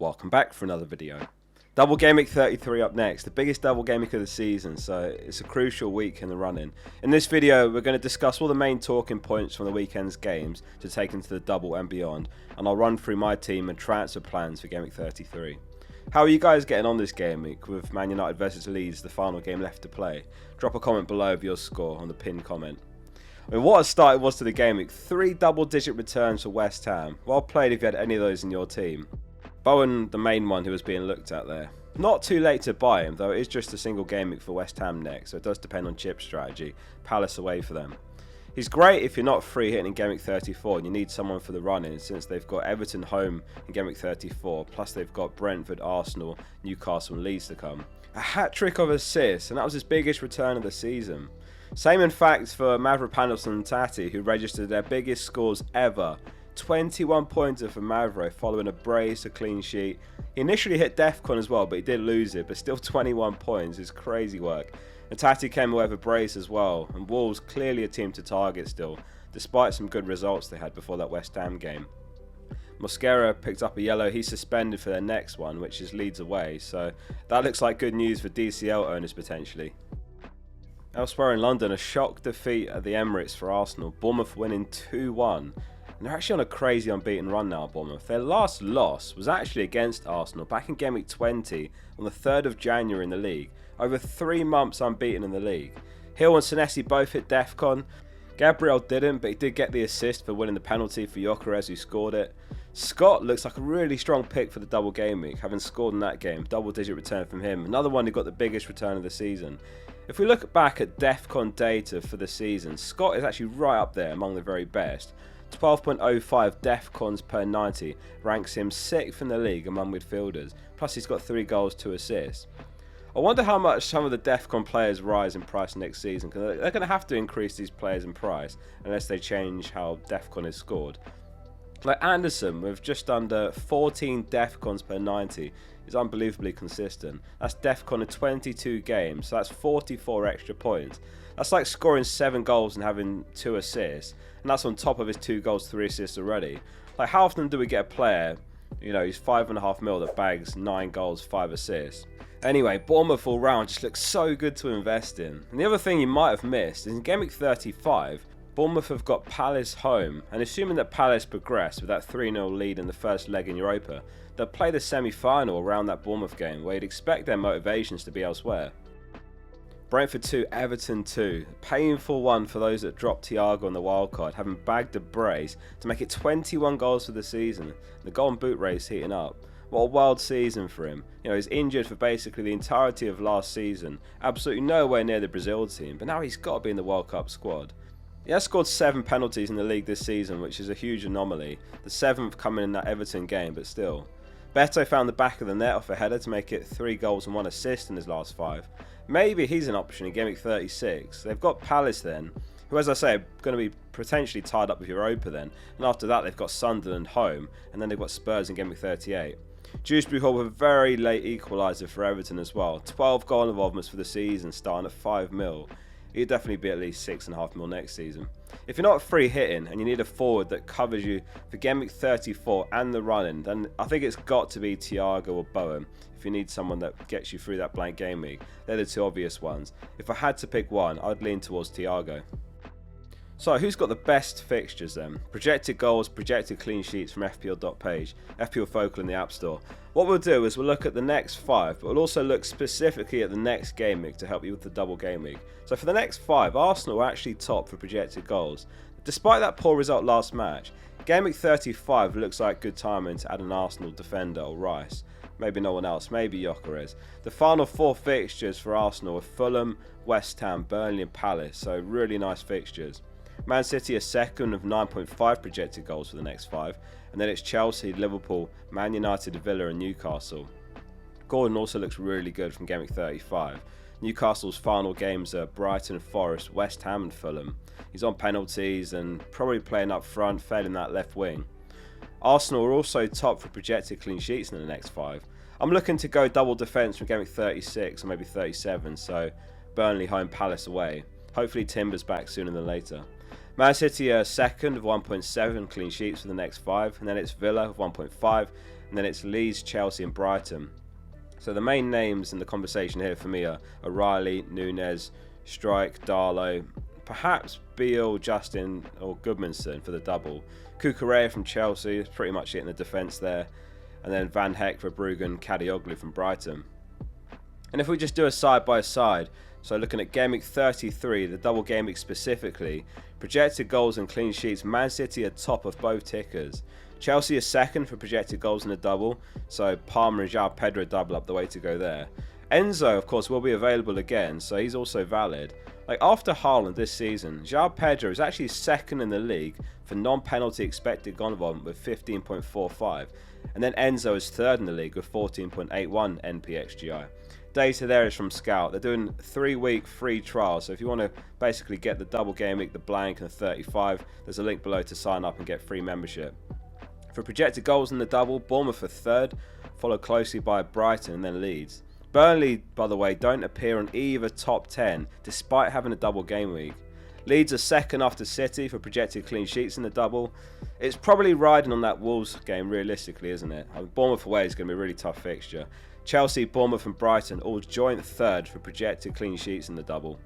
Welcome back for another video. Double Gameweek 33 up next, the biggest double gameweek of the season, so it's a crucial week in the run-in. In this video, we're going to discuss all the main talking points from the weekend's games to take into the double and beyond, and I'll run through my team and transfer plans for Gameweek 33. How are you guys getting on this game week with Man United versus Leeds, the final game left to play? Drop a comment below of your score on the pinned comment. I mean, what a start it was to the game week. 3 double-digit returns for West Ham. Well played if you had any of those in your team. Bowen, the main one who was being looked at there. Not too late to buy him, though it is just a single game week for West Ham next, so it does depend on chip strategy. Palace away for them. He's great if you're not free hitting in game week 34 and you need someone for the run-in, since they've got Everton home in game week 34, plus they've got Brentford, Arsenal, Newcastle and Leeds to come. A hat-trick of assists, and that was his biggest return of the season. Same in fact for Mavropanos and Tati, who registered their biggest scores ever. 21 pointer for Mavro following a brace, a clean sheet. He initially hit DEFCON as well, but he did lose it, but still 21 points is crazy work. And Tati came away with a brace as well, and Wolves clearly a team to target still, despite some good results they had before that West Ham game. Mosquera picked up a yellow. He's suspended for their next one, which is Leeds away, so that looks like good news for DCL owners potentially. Elsewhere in London, a shock defeat at the Emirates for Arsenal, Bournemouth winning 2-1. And they're actually on a crazy unbeaten run now, Bournemouth. Their last loss was actually against Arsenal back in Game Week 20 on the 3rd of January in the league. Over 3 months unbeaten in the league. Hill and Senesi both hit DEFCON. Gabriel didn't, but he did get the assist for winning the penalty for Jokeres, who scored it. Scott looks like a really strong pick for the double game week, having scored in that game. Double-digit return from him. Another one who got the biggest return of the season. If we look back at DEFCON data for the season, Scott is actually right up there among the very best. 12.05 DEFCONs per 90 ranks him 6th in the league among midfielders, plus he's got 3 goals, 2 assists. I wonder how much some of the DEFCON players rise in price next season, because they're going to have to increase these players in price unless they change how DEFCON is scored. Like Anderson, with just under 14 DEFCONs per 90, is unbelievably consistent. That's DEFCON in 22 games, so that's 44 extra points. That's like scoring 7 goals and having 2 assists, and that's on top of his 2 goals, 3 assists already. Like, how often do we get a player, you know, he's 5.5 mil that bags 9 goals, 5 assists? Anyway, Bournemouth all round just looks so good to invest in. And the other thing you might have missed is in Game Week 35, Bournemouth have got Palace home, and assuming that Palace progress with that 3-0 lead in the first leg in Europa, they'll play the semi-final around that Bournemouth game, where you'd expect their motivations to be elsewhere. Brentford 2, Everton 2. A painful one for those that dropped Thiago on the wildcard, having bagged a brace to make it 21 goals for the season. The golden boot race heating up. What a wild season for him. You know, he's injured for basically the entirety of last season. Absolutely nowhere near the Brazil team, but now he's got to be in the World Cup squad. He has scored 7 penalties in the league this season, which is a huge anomaly. The 7th coming in that Everton game, but still. Beto found the back of the net off a header to make it 3 goals and 1 assist in his last 5. Maybe he's an option in Game Week 36. They've got Palace then, who, as I say, are going to be potentially tied up with Europa then. And after that, they've got Sunderland home, and then they've got Spurs in Game Week 38. Dewsbury Hall with a very late equaliser for Everton as well. 12 goal involvements for the season, starting at 5 mil. He'd definitely be at least 6.5 mil next season. If you're not free hitting and you need a forward that covers you for Game Week 34 and the run-in, then I think it's got to be Thiago or Bowen. If you need someone that gets you through that blank game week, they're the 2 obvious ones. If I had to pick one, I'd lean towards Thiago. So, who's got the best fixtures then? Projected goals, projected clean sheets from FPL.page, FPL Focal in the App Store. What we'll do is we'll look at the next 5, but we'll also look specifically at the next game week to help you with the double game week. So for the next 5, Arsenal are actually top for projected goals. Despite that poor result last match, game week 35 looks like good timing to add an Arsenal defender or Rice. Maybe no one else, maybe Jokeres. The final 4 fixtures for Arsenal are Fulham, West Ham, Burnley and Palace, so really nice fixtures. Man City are second with 9.5 projected goals for the next 5, and then it's Chelsea, Liverpool, Man United, Villa and Newcastle. Gordon also looks really good from Game Week 35. Newcastle's final games are Brighton, Forest, West Ham and Fulham. He's on penalties and probably playing up front, failing that left wing. Arsenal are also top for projected clean sheets in the next 5. I'm looking to go double defence from Game Week 36 or maybe 37, so Burnley home, Palace away. Hopefully Timber's back sooner than later. Man City are second with 1.7 clean sheets for the next 5, and then it's Villa with 1.5, and then it's Leeds, Chelsea and Brighton. So the main names in the conversation here for me are O'Reilly, Nunes, Strike, Darlow, perhaps Beale, Justin or Goodmanson for the double. Cucurella from Chelsea is pretty much it in the defence there. And then Van Heck, Verbruggen, Kadioglu from Brighton. And if we just do a side by side, so looking at Game Week 33, the double game week specifically, projected goals and clean sheets, Man City are top of both tickers. Chelsea is second for projected goals in the double, so Palmer and João Pedro double up the way to go there. Enzo, of course, will be available again, so he's also valid. Like after Haaland this season, João Pedro is actually second in the league for non-penalty expected goal involvement with 15.45, and then Enzo is third in the league with 14.81 NPXGI. Data there is from Scout. They're doing 3-week free trials, so if you want to basically get the double game week, the blank and the 35, there's a link below to sign up and get free membership. For projected goals in the double, Bournemouth are third, followed closely by Brighton and then Leeds. Burnley, by the way, don't appear on either top 10 despite having a double game week. Leeds are second after City for projected clean sheets in the double. It's probably riding on that Wolves game realistically, isn't it? Bournemouth away is going to be a really tough fixture. Chelsea, Bournemouth and Brighton all joint third for projected clean sheets in the double.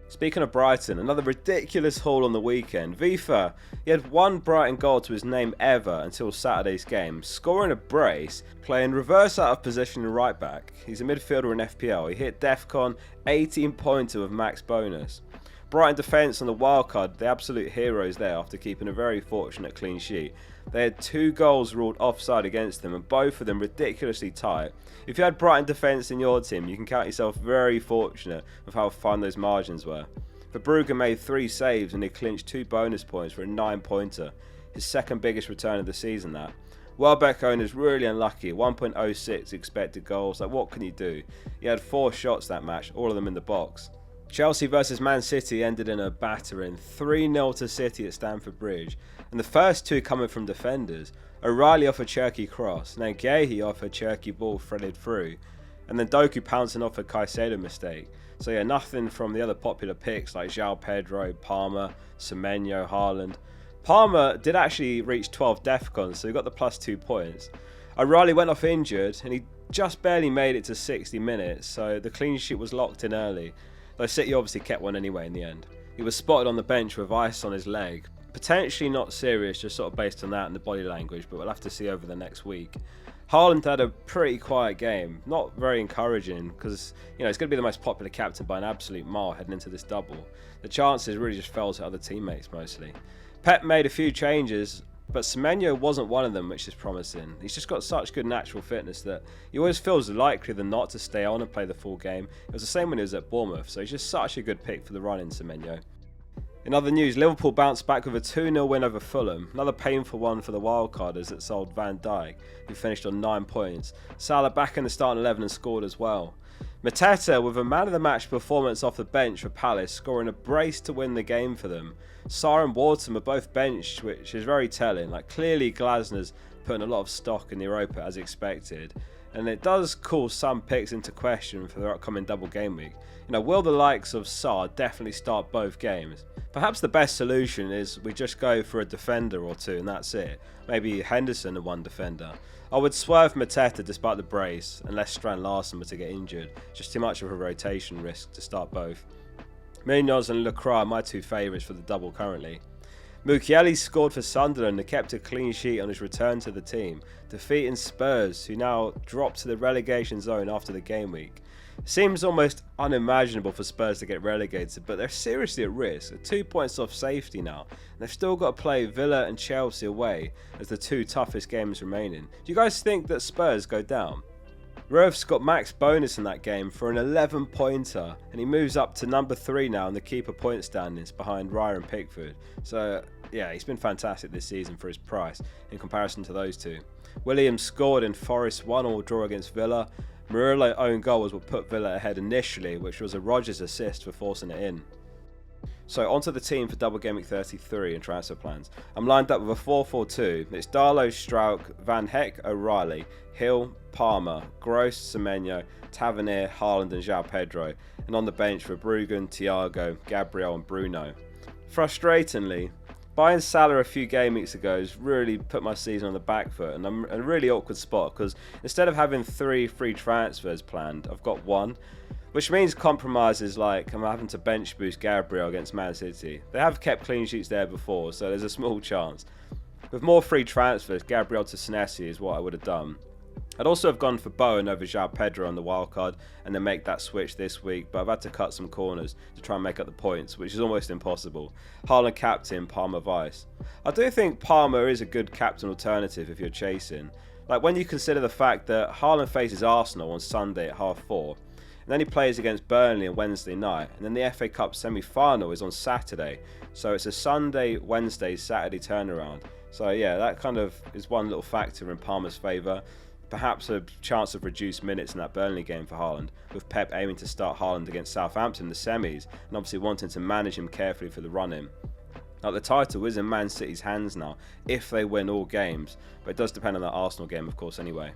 Speaking of Brighton, another ridiculous haul on the weekend. Vifa, he had one Brighton goal to his name ever until Saturday's game, scoring a brace, playing reverse out of position in right back. He's a midfielder in FPL. He hit DEFCON 18-pointer with max bonus. Brighton defence on the wildcard, the absolute heroes there after keeping a very fortunate clean sheet. They had 2 goals ruled offside against them and both of them ridiculously tight. If you had Brighton defence in your team, you can count yourself very fortunate of how fine those margins were. Verbruggen made 3 saves and he clinched 2 bonus points for a 9-pointer. His second biggest return of the season that. Låbakk owners really unlucky, 1.06 expected goals. Like what can you do? He had 4 shots that match, all of them in the box. Chelsea versus Man City ended in a battering 3-0 to City at Stamford Bridge, and the first 2 coming from defenders. O'Reilly off a Cherky cross, then Guehi off a Cherky ball threaded through, and then Doku pouncing off a Caicedo mistake. So yeah, nothing from the other popular picks like João Pedro, Palmer, Semenyo, Haaland. Palmer did actually reach 12 DEFCONs, so he got the +2 points. O'Reilly went off injured, and he just barely made it to 60 minutes, so the clean sheet was locked in early. Though City obviously kept one anyway in the end. He was spotted on the bench with ice on his leg. Potentially not serious, just sort of based on that and the body language, but we'll have to see over the next week. Haaland had a pretty quiet game, not very encouraging because he's going to be the most popular captain by an absolute mile heading into this double. The chances really just fell to other teammates mostly. Pep made a few changes, but Semenyo wasn't one of them, which is promising. He's just got such good natural fitness that he always feels likely than not to stay on and play the full game. It was the same when he was at Bournemouth, so he's just such a good pick for the run in Semenyo. In other news, Liverpool bounced back with a 2-0 win over Fulham. Another painful one for the wildcarders that sold Van Dijk, who finished on 9 points. Salah back in the starting 11 and scored as well. Mateta with a man of the match performance off the bench for Palace, scoring a brace to win the game for them. Sarr and Wharton were both benched, which is very telling. Like clearly Glasner's putting a lot of stock in the Europa as expected, and it does call some picks into question for their upcoming double game week. Will the likes of Sarr definitely start both games? Perhaps the best solution is we just go for a defender or 2 and that's it. Maybe Henderson and 1 defender. I would swerve Mateta despite the brace, unless Strand Larsen were to get injured. Just too much of a rotation risk to start both. Munoz and Lacroix are my 2 favourites for the double currently. Mukiele scored for Sunderland and kept a clean sheet on his return to the team, defeating Spurs, who now dropped to the relegation zone after the game week. It seems almost unimaginable for Spurs to get relegated, but they're seriously at risk. They're 2 points off safety now, and they've still got to play Villa and Chelsea away as the 2 toughest games remaining. Do you guys think that Spurs go down? Roof's got max bonus in that game for an 11-pointer, and he moves up to number 3 now in the keeper point standings behind Raya and Pickford. So yeah, he's been fantastic this season for his price in comparison to those 2. Williams scored in Forest's 1-1 draw against Villa. Murillo's own goal was what put Villa ahead initially, which was a Rodgers assist for forcing it in. So onto the team for Double Gameweek 33 and transfer plans. I'm lined up with a 4-4-2. It's Darlow, Strauch, Van Heck, O'Reilly, Hill, Palmer, Gross, Semenyo, Tavernier, Haaland and João Pedro. And on the bench for Verbruggen, Thiago, Gabriel and Bruno. Frustratingly, Buying Salah a few game weeks ago has really put my season on the back foot, and I'm in a really awkward spot because instead of having 3 free transfers planned, I've got 1, which means compromises like I'm having to bench boost Gabriel against Man City. They have kept clean sheets there before, so there's a small chance. With more free transfers, Gabriel to Senesi is what I would have done. I'd also have gone for Bowen over João Pedro on the wildcard and then make that switch this week, but I've had to cut some corners to try and make up the points, which is almost impossible. Haaland captain, Palmer vice. I do think Palmer is a good captain alternative if you're chasing. Like when you consider the fact that Haaland faces Arsenal on Sunday at 4:30, and then he plays against Burnley on Wednesday night, and then the FA Cup semi-final is on Saturday, so it's a Sunday, Wednesday, Saturday turnaround. So yeah, that kind of is one little factor in Palmer's favour. Perhaps a chance of reduced minutes in that Burnley game for Haaland, with Pep aiming to start Haaland against Southampton in the semis, and obviously wanting to manage him carefully for the run-in. Now the title is in Man City's hands now, if they win all games, but it does depend on that Arsenal game of course anyway.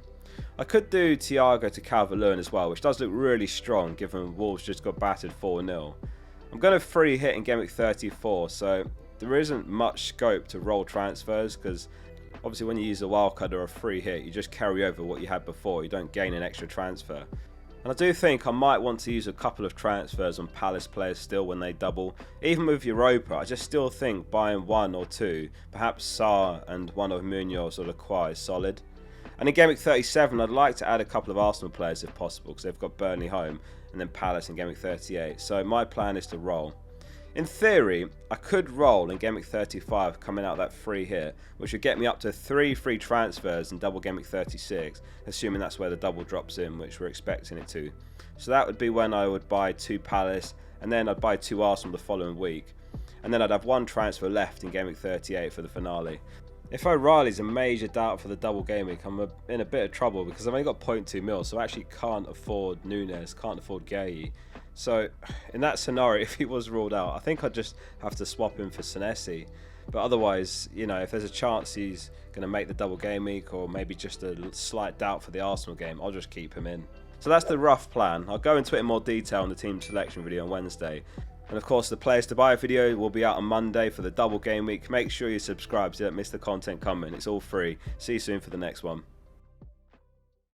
I could do Thiago to Calvert-Lewin as well, which does look really strong given Wolves just got battered 4-0. I'm going to free hit in Game Week 34, so there isn't much scope to roll transfers because obviously when you use a wildcard or a free hit, you just carry over what you had before, you don't gain an extra transfer. And I do think I might want to use a couple of transfers on Palace players still when they double. Even with Europa, I just still think buying 1 or 2, perhaps Sarr and one of Munoz or Lacroix is solid. And in Game Week 37, I'd like to add a couple of Arsenal players if possible because they've got Burnley home and then Palace in Game Week 38. So my plan is to roll. In theory, I could roll in Game Week 35 coming out of that free hit, which would get me up to 3 free transfers in Double Game Week 36, assuming that's where the double drops in, which we're expecting it to. So that would be when I would buy 2 Palace, and then I'd buy 2 Arsenal the following week. And then I'd have 1 transfer left in Game Week 38 for the finale. If O'Reilly's a major doubt for the Double Game Week, I'm in a bit of trouble because I've only got 0.2 mil, so I actually can't afford Nunes, can't afford Gueye. So in that scenario, if he was ruled out, I think I'd just have to swap him for Senesi. But otherwise, you know, if there's a chance he's going to make the Double Game Week or maybe just a slight doubt for the Arsenal game, I'll just keep him in. So that's the rough plan. I'll go into it in more detail in the team selection video on Wednesday. And of course, the players to buy video will be out on Monday for the Double Game Week. Make sure you subscribe so you don't miss the content coming. It's all free. See you soon for the next one.